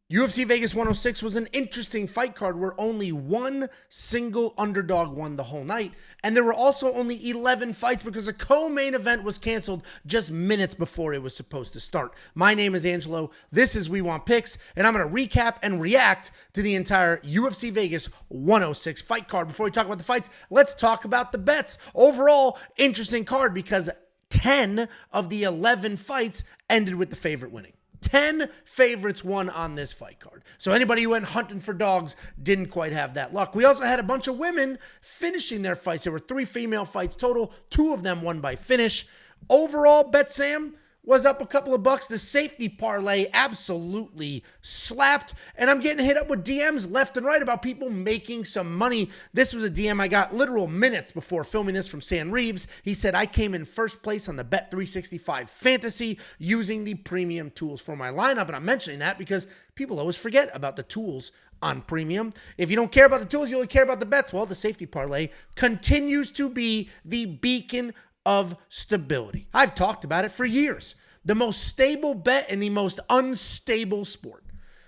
UFC Vegas 106 was an interesting fight card where only one single underdog won the whole night, and there were also only 11 fights because a co-main event was canceled just minutes before it was supposed to start. My name is Angelo, this is We Want Picks, and I'm going to recap and react to the entire UFC Vegas 106 fight card. Before we talk about the fights, let's talk about the bets. Overall, interesting card because 10 of the 11 fights ended with the favorite winning. 10 favorites won on this fight card. So anybody who went hunting for dogs didn't quite have that luck. We also had a bunch of women finishing their fights. There were 3 female fights total. 2 of them won by finish. Overall, Bet Sam was up a couple of bucks. The safety parlay absolutely slapped. And I'm getting hit up with DMs left and right about people making some money. This was a DM I got literal minutes before filming this from San Reeves. He said, I came in first place on the Bet365 Fantasy using the premium tools for my lineup. And I'm mentioning that because people always forget about the tools on premium. If you don't care about the tools, you only care about the bets. Well, the safety parlay continues to be the beacon of stability. I've talked about it for years. The most stable bet in the most unstable sport.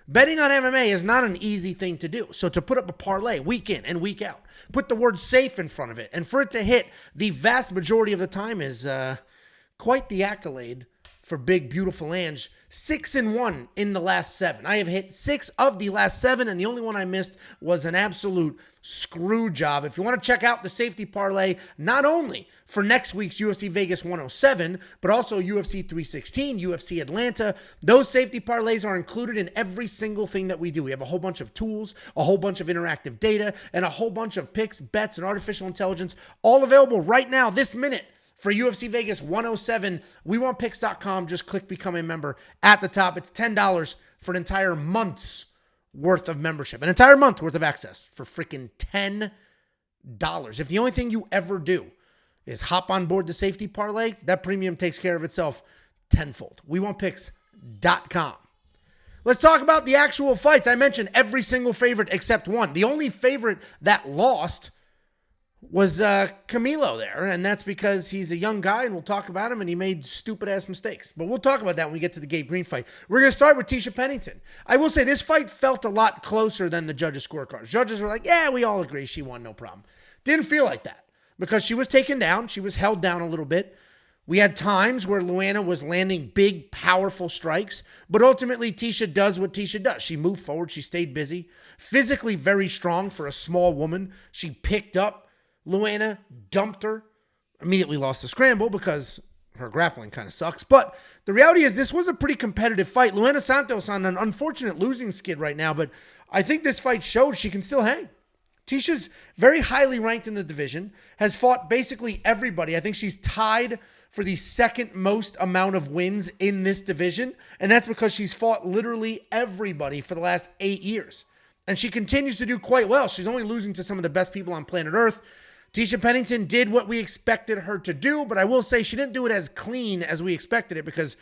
Betting on MMA is not an easy thing to do. So to put up a parlay week in and week out, put the word safe in front of it, and for it to hit the vast majority of the time is quite the accolade for big, beautiful Ange. 6-1 in the last 7. I have hit 6 of the last 7, and the only one I missed was an absolute screw job. If you want to check out the safety parlay, not only for next week's UFC Vegas 107, but also UFC 316, UFC Atlanta, those safety parlays are included in every single thing that we do. We have a whole bunch of tools, a whole bunch of interactive data, and a whole bunch of picks, bets, and artificial intelligence, all available right now, this minute. For UFC Vegas 107, WeWantPicks.com. Just click Become a Member at the top. It's $10 for an entire month's worth of membership. An entire month worth of access for freaking $10. If the only thing you ever do is hop on board the safety parlay, that premium takes care of itself tenfold. WeWantPicks.com. Let's talk about the actual fights. I mentioned every single favorite except one. The only favorite that lost was Camilo there, and that's because he's a young guy, and we'll talk about him, and he made stupid-ass mistakes. But we'll talk about that when we get to the Gabe Green fight. We're going to start with Tecia Pennington. I will say this fight felt a lot closer than the judges' scorecards. Judges were like, yeah, we all agree she won, no problem. Didn't feel like that because she was taken down. She was held down a little bit. We had times where Luana was landing big, powerful strikes, but ultimately Tecia does what Tecia does. She moved forward. She stayed busy. Physically very strong for a small woman. She picked up Luana, dumped her, immediately lost the scramble because her grappling kind of sucks. But the reality is this was a pretty competitive fight. Luana Santos on an unfortunate losing skid right now, but I think this fight showed she can still hang. Tecia's very highly ranked in the division, has fought basically everybody. I think she's tied for the second most amount of wins in this division, and that's because she's fought literally everybody for the last 8 years. And she continues to do quite well. She's only losing to some of the best people on planet Earth. Tecia Pennington did what we expected her to do, but I will say she didn't do it as clean as we expected it because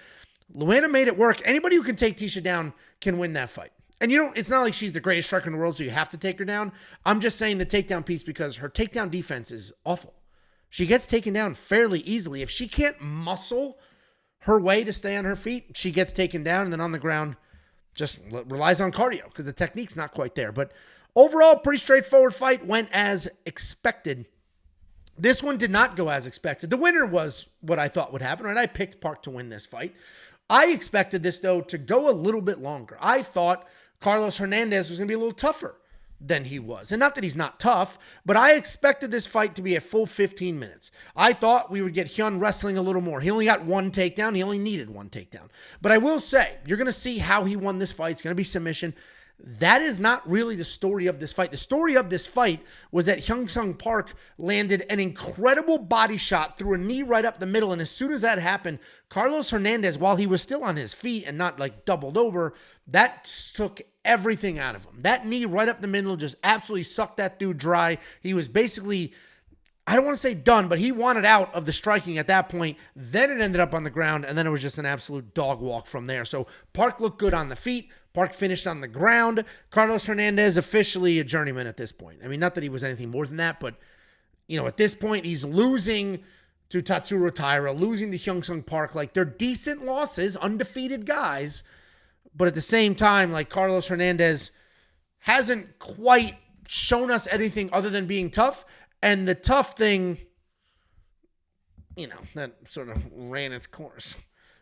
Luana made it work. Anybody who can take Tecia down can win that fight. And it's not like she's the greatest striker in the world, so you have to take her down. I'm just saying the takedown piece because her takedown defense is awful. She gets taken down fairly easily. If she can't muscle her way to stay on her feet, she gets taken down, and then on the ground just relies on cardio because the technique's not quite there. But overall, pretty straightforward fight, went as expected. This one did not go as expected. The winner was what I thought would happen, right? I picked Park to win this fight. I expected this, though, to go a little bit longer. I thought Carlos Hernandez was going to be a little tougher than he was. And not that he's not tough, but I expected this fight to be a full 15 minutes. I thought we would get Hyun wrestling a little more. He only got one takedown. He only needed one takedown. But I will say, you're going to see how he won this fight. It's going to be submission. That is not really the story of this fight. The story of this fight was that Hyun Park landed an incredible body shot through a knee right up the middle. And as soon as that happened, Carlos Hernandez, while he was still on his feet and not like doubled over, that took everything out of him. That knee right up the middle just absolutely sucked that dude dry. He was basically, I don't want to say done, but he wanted out of the striking at that point. Then it ended up on the ground, and then it was just an absolute dog walk from there. So Park looked good on the feet. Park finished on the ground. Carlos Hernandez officially a journeyman at this point. I mean, not that he was anything more than that, but, at this point, he's losing to Tatsuro Taira, losing to Hyun Park. Like, they're decent losses, undefeated guys, But at the same time, like, Carlos Hernandez hasn't quite shown us anything other than being tough. And the tough thing, that sort of ran its course.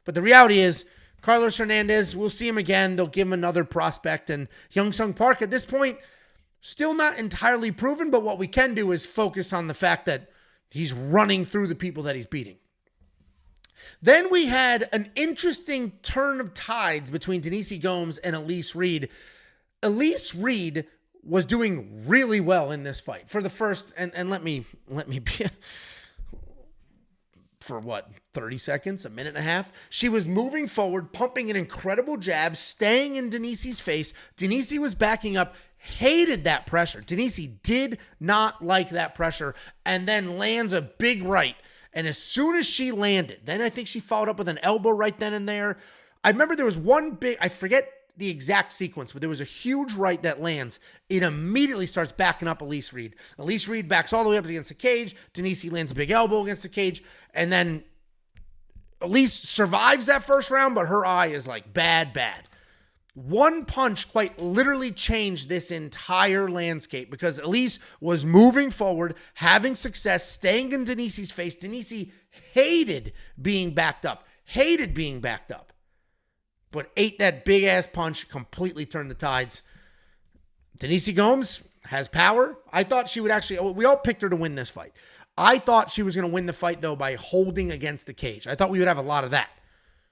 But the reality is, Carlos Hernandez, we'll see him again. They'll give him another prospect. And Hyun Park, at this point, still not entirely proven. But what we can do is focus on the fact that he's running through the people that he's beating. Then we had an interesting turn of tides between Denise Gomes and Elise Reed. Elise Reed was doing really well in this fight for the first, and let me be, for what, 30 seconds, a minute and a half? She was moving forward, pumping an incredible jab, staying in Denise's face. Denise was backing up, hated that pressure. Denise did not like that pressure, and then lands a big right. And as soon as she landed, then I think she followed up with an elbow right then and there. I remember there was one big, I forget the exact sequence, but there was a huge right that lands. It immediately starts backing up Elise Reed. Elise Reed backs all the way up against the cage. Denise lands a big elbow against the cage. And then Elise survives that first round, but her eye is like bad. One punch quite literally changed this entire landscape because Elise was moving forward, having success, staying in Denise's face. Denise hated being backed up, but ate that big-ass punch, completely turned the tides. Denise Gomes has power. I thought she would actually, we all picked her to win this fight. I thought she was going to win the fight, though, by holding against the cage. I thought we would have a lot of that.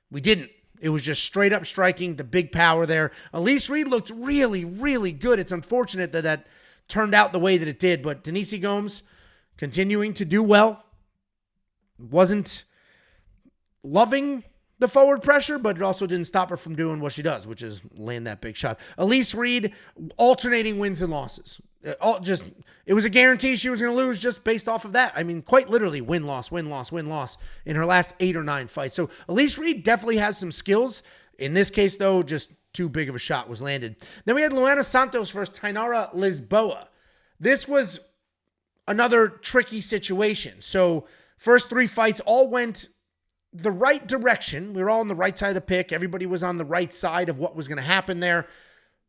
We didn't. It was just straight up striking, the big power there. Elise Reed looked really, really good. It's unfortunate that that turned out the way that it did, but Denise Gomes continuing to do well. Wasn't loving the forward pressure, but it also didn't stop her from doing what she does, which is land that big shot. Elise Reed, alternating wins and losses. It was a guarantee she was going to lose just based off of that. I mean, quite literally win-loss in her last 8 or 9 fights. So Elise Reed definitely has some skills. In this case, though, just too big of a shot was landed. Then we had Luana Santos versus Tainara Lisboa. This was another tricky situation. So first 3 fights all went the right direction. We were all on the right side of the pick. Everybody was on the right side of what was going to happen there.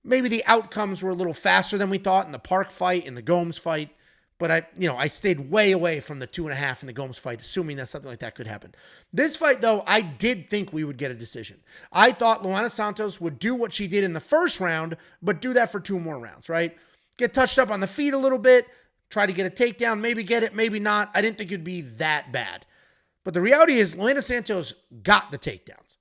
Maybe the outcomes were a little faster than we thought in the Park fight, in the Gomes fight. But I stayed way away from the 2.5 in the Gomes fight, assuming that something like that could happen. This fight, though, I did think we would get a decision. I thought Luana Santos would do what she did in the first round, but do that for 2 more rounds, right? Get touched up on the feet a little bit, try to get a takedown, maybe get it, maybe not. I didn't think it'd be that bad. But the reality is Luana Santos got the takedowns.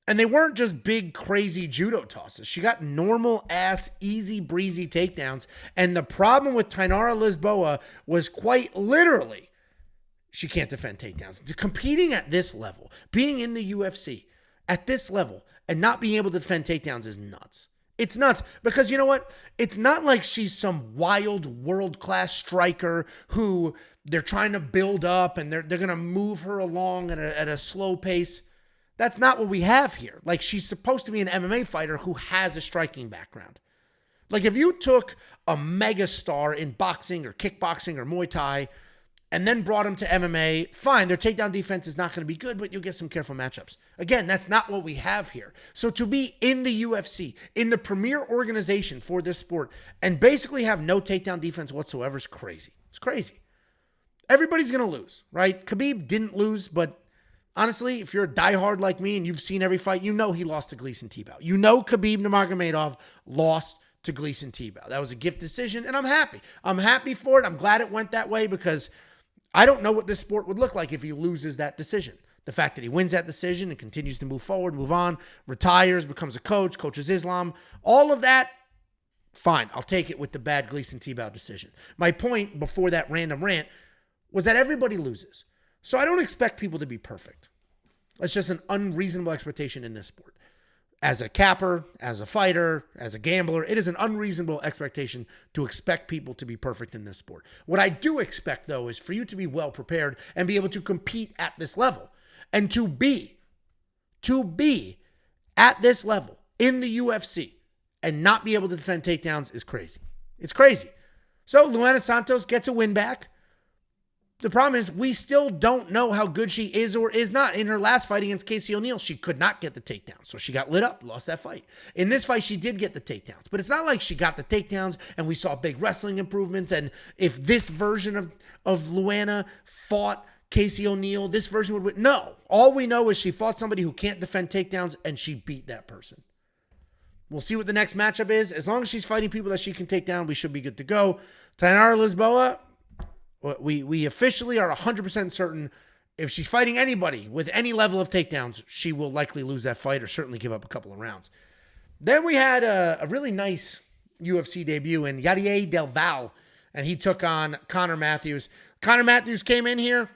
And they weren't just big, crazy judo tosses. She got normal-ass, easy, breezy takedowns. And the problem with Tainara Lisboa was quite literally she can't defend takedowns. Competing at this level, being in the UFC at this level, and not being able to defend takedowns is nuts. It's nuts because you know what? It's not like she's some wild world-class striker who they're trying to build up and they're going to move her along at a slow pace. That's not what we have here. Like, she's supposed to be an MMA fighter who has a striking background. Like, if you took a megastar in boxing or kickboxing or Muay Thai and then brought him to MMA, fine, their takedown defense is not going to be good, but you'll get some careful matchups. Again, that's not what we have here. So to be in the UFC, in the premier organization for this sport, and basically have no takedown defense whatsoever is crazy. It's crazy. Everybody's going to lose, right? Khabib didn't lose, but honestly, if you're a diehard like me and you've seen every fight, you know he lost to Gleison Tebow. You know Khabib Nurmagomedov lost to Gleison Tebow. That was a gift decision, and I'm happy. I'm happy for it. I'm glad it went that way because I don't know what this sport would look like if he loses that decision. The fact that he wins that decision and continues to move forward, move on, retires, becomes a coach, coaches Islam, all of that, fine. I'll take it with the bad Gleison Tebow decision. My point before that random rant was that everybody loses. So I don't expect people to be perfect. That's just an unreasonable expectation in this sport. As a capper, as a fighter, as a gambler, it is an unreasonable expectation to expect people to be perfect in this sport. What I do expect, though, is for you to be well prepared and be able to compete at this level. And to be at this level in the UFC and not be able to defend takedowns is crazy. It's crazy. So Luana Santos gets a win back. the problem is we still don't know how good she is or is not. In her last fight against Casey O'Neill, she could not get the takedown. So she got lit up, lost that fight. In this fight, she did get the takedowns. But it's not like she got the takedowns and we saw big wrestling improvements. And if this version of Luana fought Casey O'Neill, this version would win. No. All we know is she fought somebody who can't defend takedowns and she beat that person. We'll see what the next matchup is. As long as she's fighting people that she can take down, we should be good to go. Tainara Lisboa, we officially are 100% certain if she's fighting anybody with any level of takedowns, she will likely lose that fight or certainly give up a couple of rounds. Then we had a really nice UFC debut in Yadier DelValle, and he took on Connor Matheus. Connor Matheus came in here,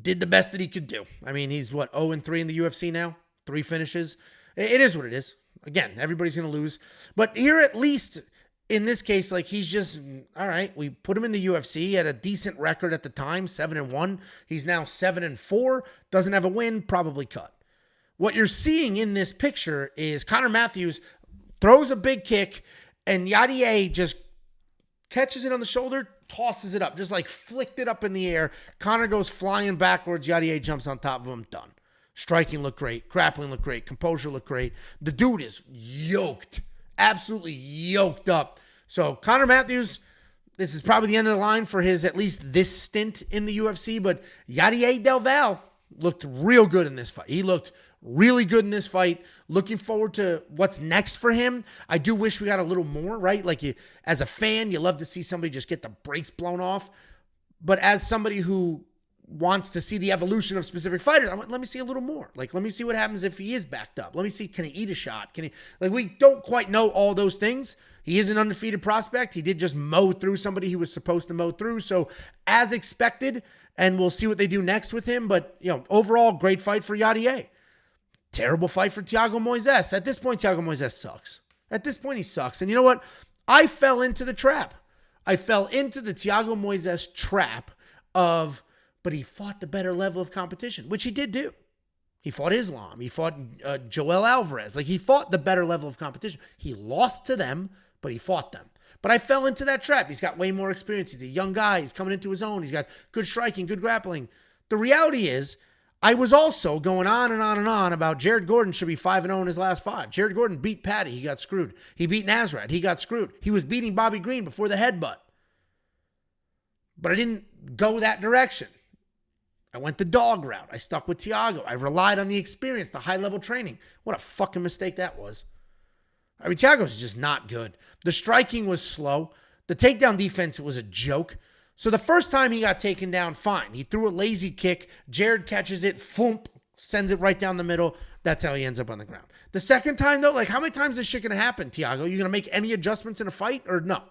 did the best that he could do. I mean, he's 0-3 in the UFC now? 3 finishes. It is what it is. Again, everybody's going to lose. But here, at least in this case, like, he's just, all right, we put him in the UFC. He had a decent record at the time, 7-1. He's now 7-4. Doesn't have a win, probably cut. What you're seeing in this picture is Connor Matheus throws a big kick, and Yadier just catches it on the shoulder, tosses it up, just like flicked it up in the air. Connor goes flying backwards. Yadier jumps on top of him. Done. Striking looked great. Grappling looked great. Composure looked great. The dude is yoked. Absolutely yoked up. So Connor Matheus, this is probably the end of the line for his at least this stint in the UFC. But Yadier DelValle looked real good in this fight. He looked really good in this fight. Looking forward to what's next for him. I do wish we got a little more, right? Like, as a fan, you love to see somebody just get the brakes blown off. But as somebody who wants to see the evolution of specific fighters, let me see a little more. Like, let me see what happens if he is backed up. Let me see, can he eat a shot? Can he, like, we don't quite know all those things. He is an undefeated prospect. He did just mow through somebody he was supposed to mow through. So as expected, and we'll see what they do next with him. But, overall, great fight for Yadier. Terrible fight for Thiago Moises. At this point, Thiago Moises sucks. At this point, he sucks. And you know what? I fell into the trap. I fell into the Thiago Moises trap of, but he fought the better level of competition, which he did do. He fought Islam. He fought Joel Alvarez. Like, he fought the better level of competition. He lost to them, but he fought them. But I fell into that trap. He's got way more experience. He's a young guy. He's coming into his own. He's got good striking, good grappling. The reality is, I was also going on and on and on about Jared Gordon should be 5-0 in his last 5. Jared Gordon beat Patty. He got screwed. He beat Nasrat. He got screwed. He was beating Bobby Green before the headbutt. But I didn't go that direction. I went the dog route. I stuck with Thiago. I relied on the experience, the high-level training. What a fucking mistake that was. I mean, Thiago's just not good. The striking was slow. The takedown defense was a joke. So the first time he got taken down, fine. He threw a lazy kick. Jared catches it, foomp, sends it right down the middle. That's how he ends up on the ground. The second time, though, like, how many times is this shit going to happen, Thiago? You going to make any adjustments in a fight or no?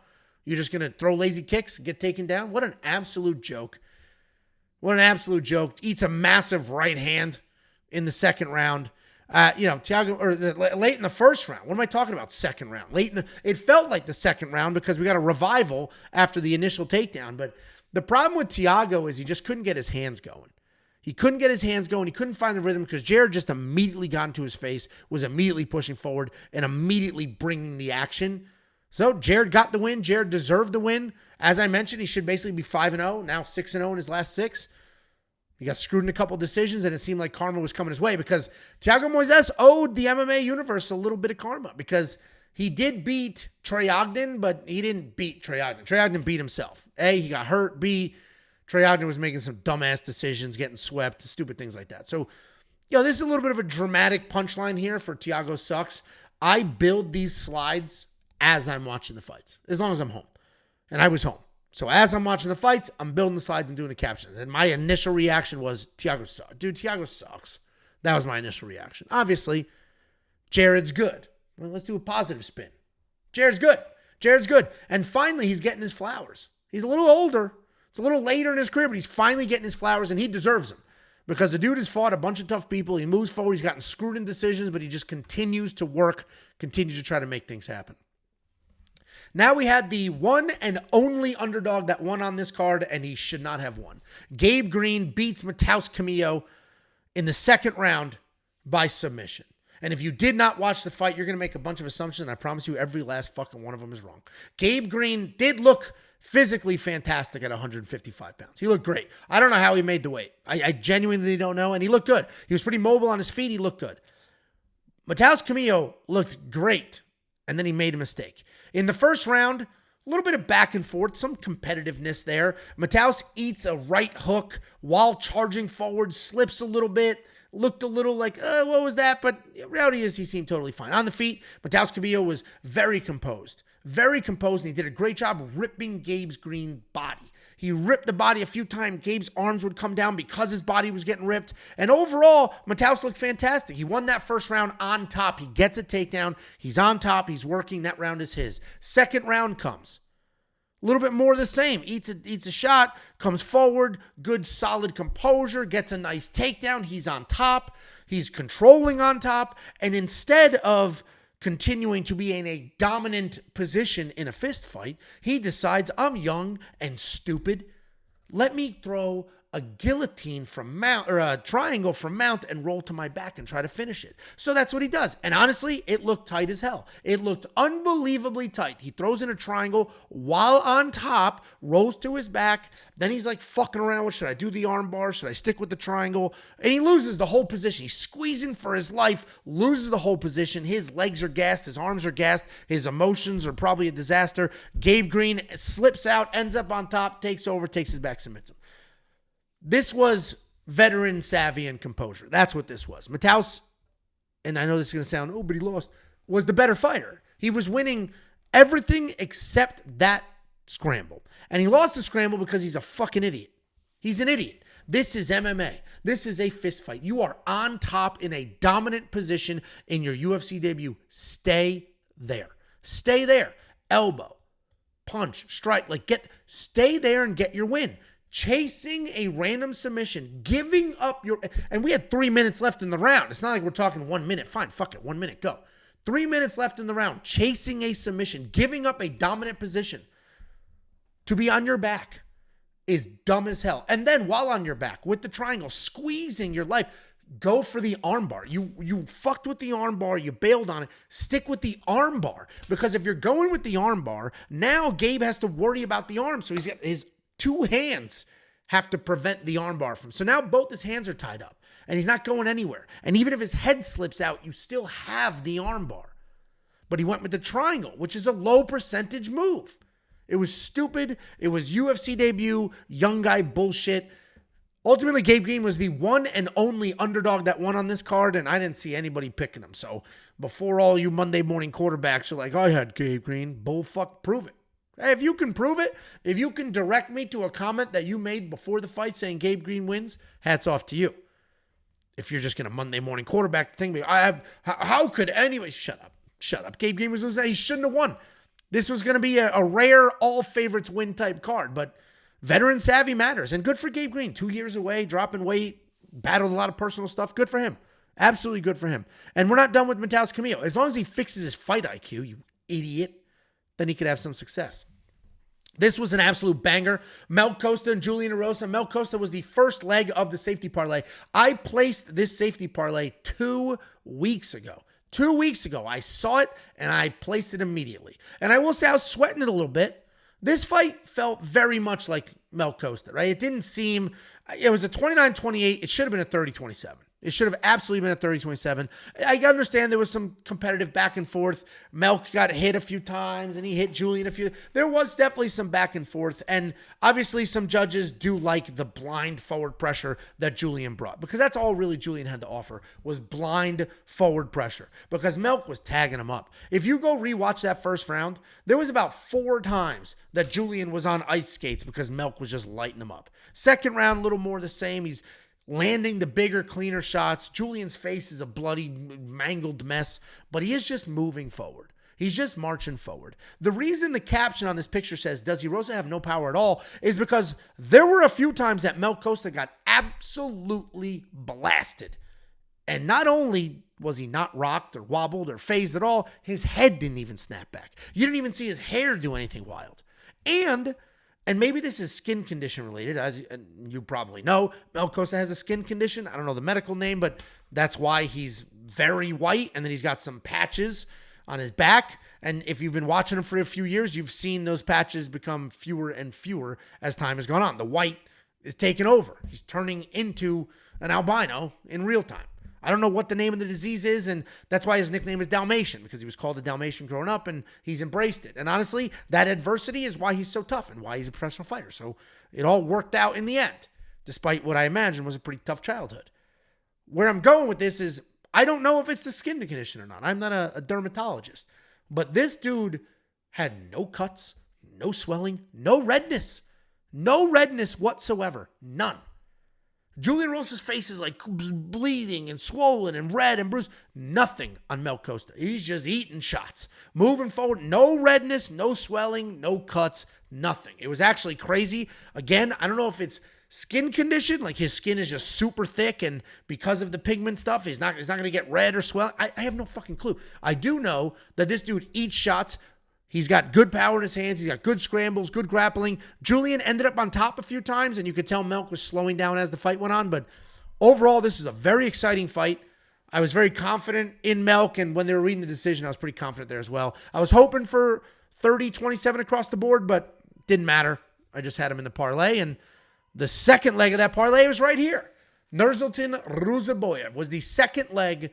You're just going to throw lazy kicks and get taken down? What an absolute joke. What an absolute joke. Eats a massive right hand in the second round. Thiago, or late in the first round. What am I talking about? Second round. It felt like the second round because we got a revival after the initial takedown. But the problem with Thiago is he just couldn't get his hands going. He couldn't get his hands going. He couldn't find the rhythm because Jared just immediately got into his face, was immediately pushing forward, and immediately bringing the action. So Jared got the win. Jared deserved the win. As I mentioned, he should basically be 5-0, now 6-0 in his last 6. He got screwed in a couple decisions, and it seemed like karma was coming his way because Thiago Moises owed the MMA universe a little bit of karma because he did beat Trey Ogden, but he didn't beat Trey Ogden. Trey Ogden beat himself. A, he got hurt. B, Trey Ogden was making some dumbass decisions, getting swept, stupid things like that. So, this is a little bit of a dramatic punchline here for Thiago sucks. I build these slides as I'm watching the fights, as long as I'm home. And I was home. So as I'm watching the fights, I'm building the slides and doing the captions. And my initial reaction was, Thiago sucks. Dude, Thiago sucks. That was my initial reaction. Obviously, Jared's good. Well, let's do a positive spin. Jared's good. Jared's good. And finally, he's getting his flowers. He's a little older. It's a little later in his career, but he's finally getting his flowers, and he deserves them. Because the dude has fought a bunch of tough people. He moves forward. He's gotten screwed in decisions, but he just continues to work, continues to try to make things happen. Now we had the one and only underdog that won on this card, and he should not have won. Gabe Green beats Matheus Camilo in the second round by submission. And if you did not watch the fight, you're going to make a bunch of assumptions, and I promise you every last fucking one of them is wrong. Gabe Green did look physically fantastic at 155 pounds. He looked great. I don't know how he made the weight. I genuinely don't know, and he looked good. He was pretty mobile on his feet. He looked good. Matheus Camilo looked great, and then he made a mistake. In the first round, a little bit of back and forth, some competitiveness there. Matheus eats a right hook while charging forward, slips a little bit, looked a little like, what was that? But the reality is he seemed totally fine. On the feet, Matheus Camilo was very composed, and he did a great job ripping Gabe's green body. He ripped the body a few times. Gabe's arms would come down because his body was getting ripped. And overall, Matheus looked fantastic. He won that first round on top. He gets a takedown. He's on top. He's working. That round is his. Second round comes. A little bit more of the same. Eats a shot, comes forward, good solid composure, gets a nice takedown. He's on top. He's controlling on top. And instead of continuing to be in a dominant position in a fist fight, he decides, I'm young and stupid. Let me throw a guillotine from mount, or a triangle from mount, and roll to my back and try to finish it. So that's what he does. And honestly, it looked tight as hell. It looked unbelievably tight. He throws in a triangle while on top, rolls to his back. Then he's like fucking around with, should I do the arm bar? Should I stick with the triangle? And he loses the whole position. He's squeezing for his life, loses the whole position. His legs are gassed. His arms are gassed. His emotions are probably a disaster. Gabe Green slips out, ends up on top, takes over, takes his back, submits him. This was veteran savvy and composure. That's what this was. Matheus, and I know this is going to sound, but he lost, was the better fighter. He was winning everything except that scramble. And he lost the scramble because he's a fucking idiot. He's an idiot. This is MMA. This is a fist fight. You are on top in a dominant position in your UFC debut. Stay there. Stay there. Elbow, punch, strike, stay there and get your win. Chasing a random submission, giving up your, and we had 3 minutes left in the round. It's not like we're talking 1 minute. Fine, fuck it, 1 minute, go. 3 minutes left in the round, chasing a submission, giving up a dominant position to be on your back is dumb as hell. And then while on your back with the triangle, squeezing your life, go for the armbar. You fucked with the armbar, you bailed on it. Stick with the armbar, because if you're going with the armbar, now Gabe has to worry about the arm. So he's got his two hands have to prevent the armbar from. So now both his hands are tied up and he's not going anywhere. And even if his head slips out, you still have the armbar. But he went with the triangle, which is a low percentage move. It was stupid. It was UFC debut, young guy bullshit. Ultimately, Gabe Green was the one and only underdog that won on this card, and I didn't see anybody picking him. So before all you Monday morning quarterbacks are like, I had Gabe Green, bullfuck, prove it. If you can prove it, if you can direct me to a comment that you made before the fight saying Gabe Green wins, hats off to you. If you're just going to Monday morning quarterback thing, how could anybody, shut up. Gabe Green was losing. He shouldn't have won. This was going to be a rare all favorites win type card, but veteran savvy matters. And good for Gabe Green. 2 years away, dropping weight, battled a lot of personal stuff. Good for him. Absolutely good for him. And we're not done with Matheus Camilo. As long as he fixes his fight IQ, you idiot, then he could have some success. This was an absolute banger. Costa and Julian Erosa. Costa was the first leg of the safety parlay. I placed this safety parlay 2 weeks ago. 2 weeks ago, I saw it and I placed it immediately. And I will say I was sweating it a little bit. This fight felt very much like Costa, right? It didn't seem, it was a 29-28. It should have been a 30-27. It should have absolutely been a 30-27. I understand there was some competitive back and forth. Melk got hit a few times and he hit Julian a few. There was definitely some back and forth. And obviously some judges do like the blind forward pressure that Julian brought, because that's all really Julian had to offer was blind forward pressure, because Melk was tagging him up. If you go rewatch that first round, there was about 4 times that Julian was on ice skates because Melk was just lighting him up. Second round, a little more the same. He's landing the bigger, cleaner shots. Julian's face is a bloody, mangled mess, but he is just moving forward. He's just marching forward. The reason the caption on this picture says, does Erosa have no power at all, is because there were a few times that Costa got absolutely blasted. And not only was he not rocked or wobbled or phased at all, his head didn't even snap back. You didn't even see his hair do anything wild. And maybe this is skin condition related, as you probably know. Costa has a skin condition. I don't know the medical name, but that's why he's very white. And then he's got some patches on his back. And if you've been watching him for a few years, you've seen those patches become fewer and fewer as time has gone on. The white is taking over. He's turning into an albino in real time. I don't know what the name of the disease is, and that's why his nickname is Dalmatian, because he was called a Dalmatian growing up, and he's embraced it. And honestly, that adversity is why he's so tough and why he's a professional fighter. So it all worked out in the end, despite what I imagine was a pretty tough childhood. Where I'm going with this is, I don't know if it's the skin condition or not. I'm not a dermatologist. But this dude had no cuts, no swelling, no redness. No redness whatsoever. None. Julian Erosa's face is like bleeding and swollen and red and bruised. Nothing on Costa. He's just eating shots. Moving forward, no redness, no swelling, no cuts, nothing. It was actually crazy. Again, I don't know if it's skin condition, like his skin is just super thick, and because of the pigment stuff, he's not going to get red or swell. I have no fucking clue. I do know that this dude eats shots. He's got good power in his hands. He's got good scrambles, good grappling. Julian ended up on top a few times, and you could tell Melk was slowing down as the fight went on. But overall, this is a very exciting fight. I was very confident in Melk, and when they were reading the decision, I was pretty confident there as well. I was hoping for 30-27 across the board, but didn't matter. I just had him in the parlay, and the second leg of that parlay was right here. Nursulton Ruzaboyev was the second leg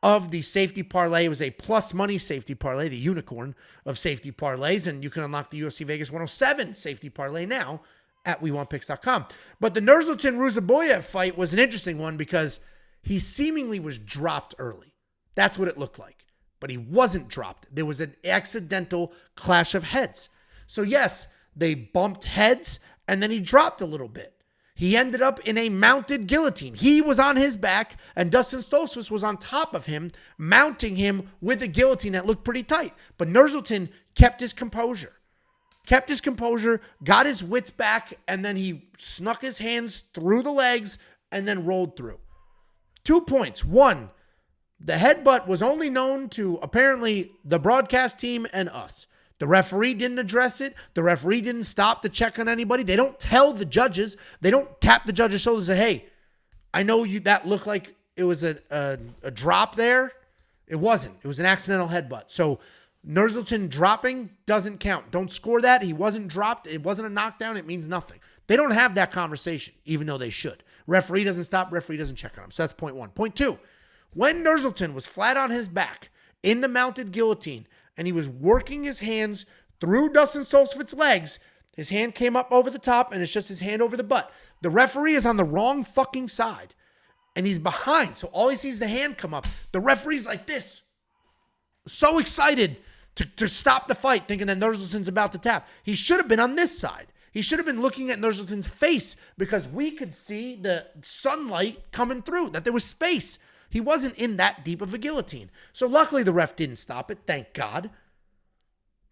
of the safety parlay. It was a plus money safety parlay, the unicorn of safety parlays, and you can unlock the UFC Vegas 107 safety parlay now at WeWantPicks.com. But the Nursulton Ruzaboyev fight was an interesting one because he seemingly was dropped early. That's what it looked like. But he wasn't dropped. There was an accidental clash of heads. So yes, they bumped heads, and then he dropped a little bit. He ended up in a mounted guillotine. He was on his back, and Dustin Stoltzfus was on top of him, mounting him with a guillotine that looked pretty tight. But Nursulton kept his composure. Got his wits back, and then he snuck his hands through the legs and then rolled through. 2 points. One, the headbutt was only known to apparently the broadcast team and us. The referee didn't address it. The referee didn't stop to check on anybody. They don't tell the judges. They don't tap the judge's shoulders and say, hey, I know that looked like it was a drop there. It wasn't. It was an accidental headbutt. So Nursulton dropping doesn't count. Don't score that. He wasn't dropped. It wasn't a knockdown. It means nothing. They don't have that conversation, even though they should. Referee doesn't stop. Referee doesn't check on him. So that's point one. Point two, when Nursulton was flat on his back in the mounted guillotine, and he was working his hands through Dustin Stoltzfus' legs, his hand came up over the top, and it's just his hand over the butt. The referee is on the wrong fucking side, and he's behind, so all he sees is the hand come up. The referee's like this, so excited to stop the fight, thinking that Nursulton's about to tap. He should have been on this side. He should have been looking at Nursulton's face because we could see the sunlight coming through, that there was space. He wasn't in that deep of a guillotine. So luckily the ref didn't stop it, thank God.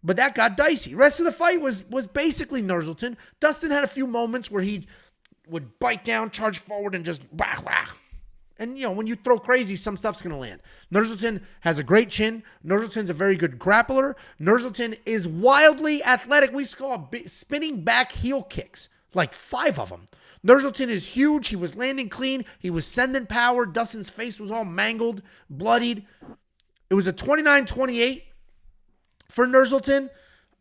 But that got dicey. Rest of the fight was basically Nursulton. Dustin had a few moments where he would bite down, charge forward, and just whack, whack. And, when you throw crazy, some stuff's going to land. Nursulton has a great chin. Nursulton's a very good grappler. Nursulton is wildly athletic. We saw spinning back heel kicks, like 5 of them. Nursulton is huge. He was landing clean. He was sending power. Dustin's face was all mangled, bloodied. It was a 29-28 for Nursulton.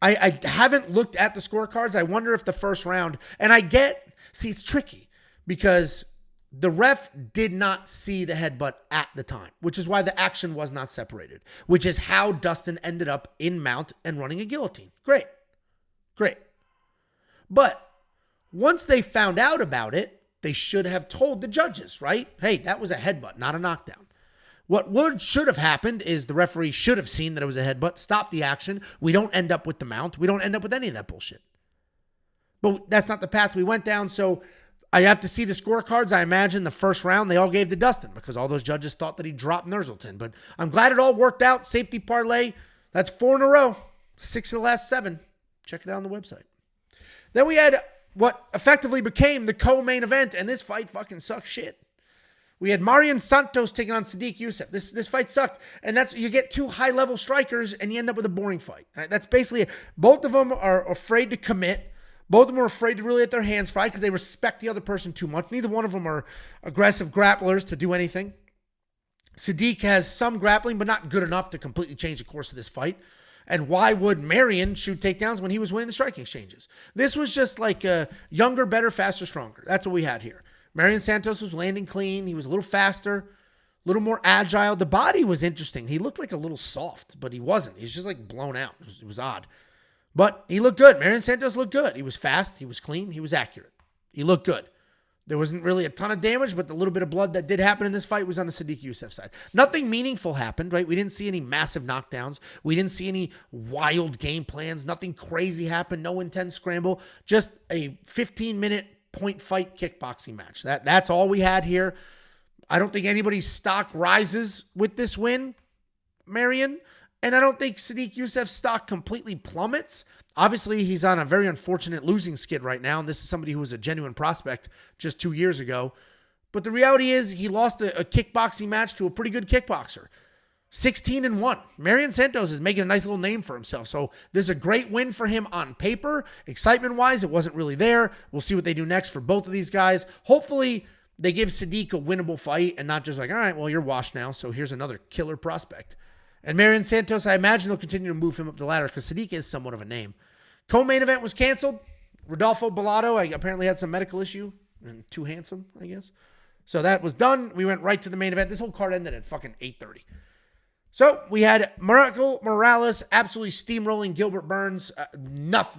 I haven't looked at the scorecards. I wonder if the first round, and it's tricky because the ref did not see the headbutt at the time, which is why the action was not separated, which is how Dustin ended up in mount and running a guillotine. Great. But once they found out about it, they should have told the judges, right? Hey, that was a headbutt, not a knockdown. What should have happened is the referee should have seen that it was a headbutt, stopped the action. We don't end up with the mount. We don't end up with any of that bullshit. But that's not the path we went down, so I have to see the scorecards. I imagine the first round they all gave to Dustin because all those judges thought that he dropped Nursulton. But I'm glad it all worked out. Safety parlay. That's 4 in a row. 6 of the last 7. Check it out on the website. Then we had what effectively became the co-main event, and this fight fucking sucks shit. We had Marian Santos taking on Sadiq Youssef. This fight sucked, and that's you get 2 high-level strikers, and you end up with a boring fight. Right? That's basically it. Both of them are afraid to commit. Both of them are afraid to really let their hands fly because they respect the other person too much. Neither one of them are aggressive grapplers to do anything. Sadiq has some grappling, but not good enough to completely change the course of this fight. And why would Marion shoot takedowns when he was winning the striking exchanges? This was just like a younger, better, faster, stronger. That's what we had here. Marion Santos was landing clean. He was a little faster, a little more agile. The body was interesting. He looked like a little soft, but he wasn't. He's just like blown out. It was odd. But he looked good. Marion Santos looked good. He was fast. He was clean. He was accurate. He looked good. There wasn't really a ton of damage, but the little bit of blood that did happen in this fight was on the Sodiq Yusuff side. Nothing meaningful happened, right? We didn't see any massive knockdowns. We didn't see any wild game plans. Nothing crazy happened. No intense scramble. Just a 15-minute point fight kickboxing match. That's all we had here. I don't think anybody's stock rises with this win, Marion. And I don't think Sodiq Yusuff's stock completely plummets. Obviously, he's on a very unfortunate losing skid right now, and this is somebody who was a genuine prospect just 2 years ago. But the reality is he lost a kickboxing match to a pretty good kickboxer. 16-1. Marion Santos is making a nice little name for himself. So this is a great win for him on paper. Excitement-wise, it wasn't really there. We'll see what they do next for both of these guys. Hopefully, they give Sodiq a winnable fight and not just like, all right, well, you're washed now, so here's another killer prospect. And Marion Santos, I imagine they'll continue to move him up the ladder because Sodiq is somewhat of a name. Co-main event was canceled. Rodolfo Bellato apparently had some medical issue and too handsome, I guess. So that was done. We went right to the main event. This whole card ended at fucking 8:30. So we had Michael Morales absolutely steamrolling Gilbert Burns.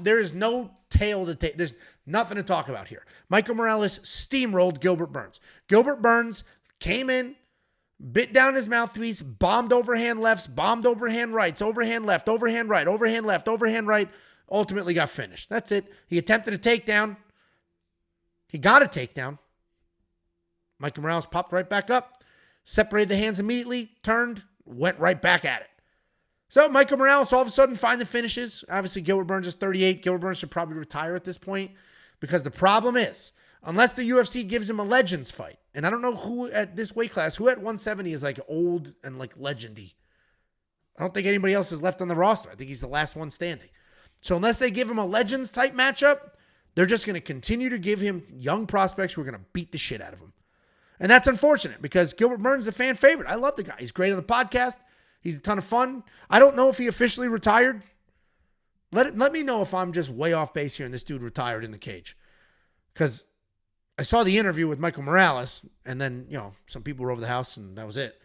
There is no tail to take. There's nothing to talk about here. Michael Morales steamrolled Gilbert Burns. Gilbert Burns came in, bit down his mouthpiece, bombed overhand lefts, bombed overhand rights, overhand left, overhand right, overhand left, overhand right. Ultimately got finished. That's it. He attempted a takedown. He got a takedown. Michael Morales popped right back up, separated the hands immediately, turned, went right back at it. So Michael Morales all of a sudden find the finishes. Obviously, Gilbert Burns is 38. Gilbert Burns should probably retire at this point because the problem is, unless the UFC gives him a Legends fight, and I don't know who at this weight class, who at 170 is like old and like legendy. I don't think anybody else is left on the roster. I think he's the last one standing. So unless they give him a Legends type matchup, they're just going to continue to give him young prospects who are going to beat the shit out of him. And that's unfortunate because Gilbert Burns is a fan favorite. I love the guy. He's great on the podcast. He's a ton of fun. I don't know if he officially retired. Let me know if I'm just way off base here and this dude retired in the cage. Because I saw the interview with Michael Morales and then, some people were over the house and that was it.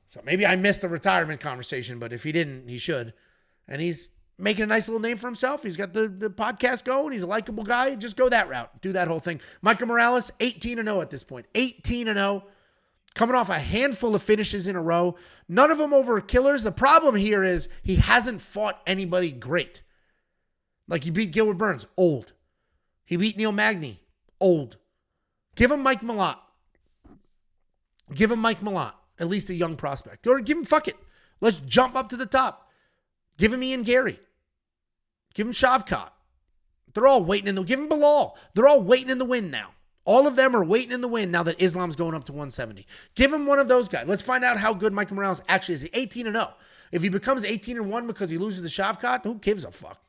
So maybe I missed the retirement conversation, but if he didn't, he should. And he's making a nice little name for himself. He's got the podcast going. He's a likable guy. Just go that route. Do that whole thing. Michael Morales, 18-0 at this point. 18-0. Coming off a handful of finishes in a row. None of them over killers. The problem here is he hasn't fought anybody great. Like he beat Gilbert Burns. Old. He beat Neil Magny. Old. Give him Mike Malott. Give him Mike Malott. At least a young prospect. Or give him, fuck it. Let's jump up to the top. Give him Ian Gary. Give him Shavkat. They're all waiting in the... Give him Bilal. They're all waiting in the wind now. All of them are waiting in the wind now that Islam's going up to 170. Give him one of those guys. Let's find out how good Michael Morales actually is. 18-0. If he becomes 18-1 because he loses to Shavkat, who gives a fuck?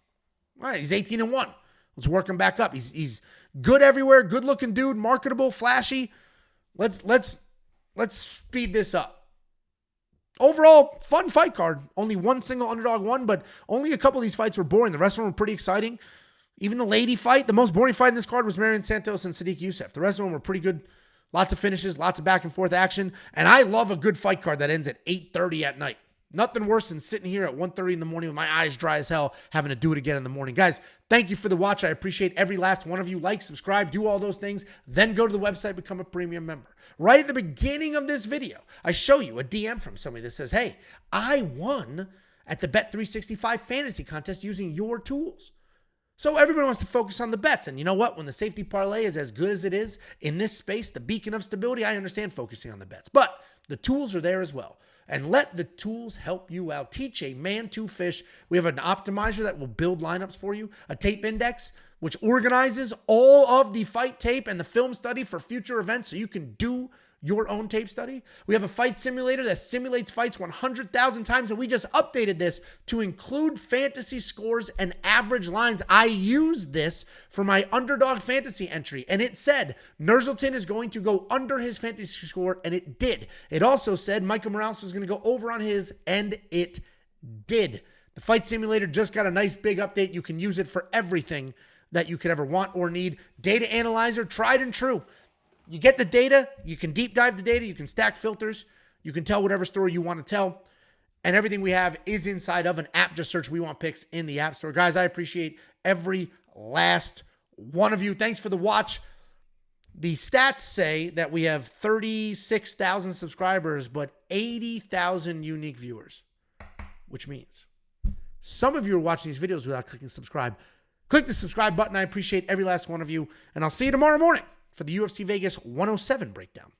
All right, he's 18-1. Let's work him back up. He's good everywhere. Good-looking dude. Marketable. Flashy. Let's speed this up. Overall, fun fight card. Only one single underdog won, but only a couple of these fights were boring. The rest of them were pretty exciting. Even the lady fight, the most boring fight in this card was Marion Santos and Sodiq Yusuff. The rest of them were pretty good. Lots of finishes, lots of back and forth action. And I love a good fight card that ends at 8:30 at night. Nothing worse than sitting here at 1:30 in the morning with my eyes dry as hell, having to do it again in the morning. Guys, thank you for the watch. I appreciate every last one of you. Like, subscribe, do all those things. Then go to the website, become a premium member. Right at the beginning of this video, I show you a DM from somebody that says, hey, I won at the Bet365 fantasy contest using your tools. So everybody wants to focus on the bets. And you know what? When the safety parlay is as good as it is in this space, the beacon of stability, I understand focusing on the bets. But the tools are there as well. And let the tools help you out. Teach a man to fish. We have an optimizer that will build lineups for you. A tape index, which organizes all of the fight tape and the film study for future events so you can do your own tape study. We have a fight simulator that simulates fights 100,000 times, and we just updated this to include fantasy scores and average lines. I used this for my underdog fantasy entry, and it said Nursulton is going to go under his fantasy score, and it did. It also said Michael Morales was going to go over on his, and it did. The Fight Simulator just got a nice big update. You can use it for everything that you could ever want or need. Data analyzer, tried and true. You get the data, you can deep dive the data, you can stack filters, you can tell whatever story you want to tell. And everything we have is inside of an app. Just search We Want Picks in the App Store. Guys, I appreciate every last one of you. Thanks for the watch. The stats say that we have 36,000 subscribers, but 80,000 unique viewers, which means some of you are watching these videos without clicking subscribe. Click the subscribe button. I appreciate every last one of you. And I'll see you tomorrow morning for the UFC Vegas 107 breakdown.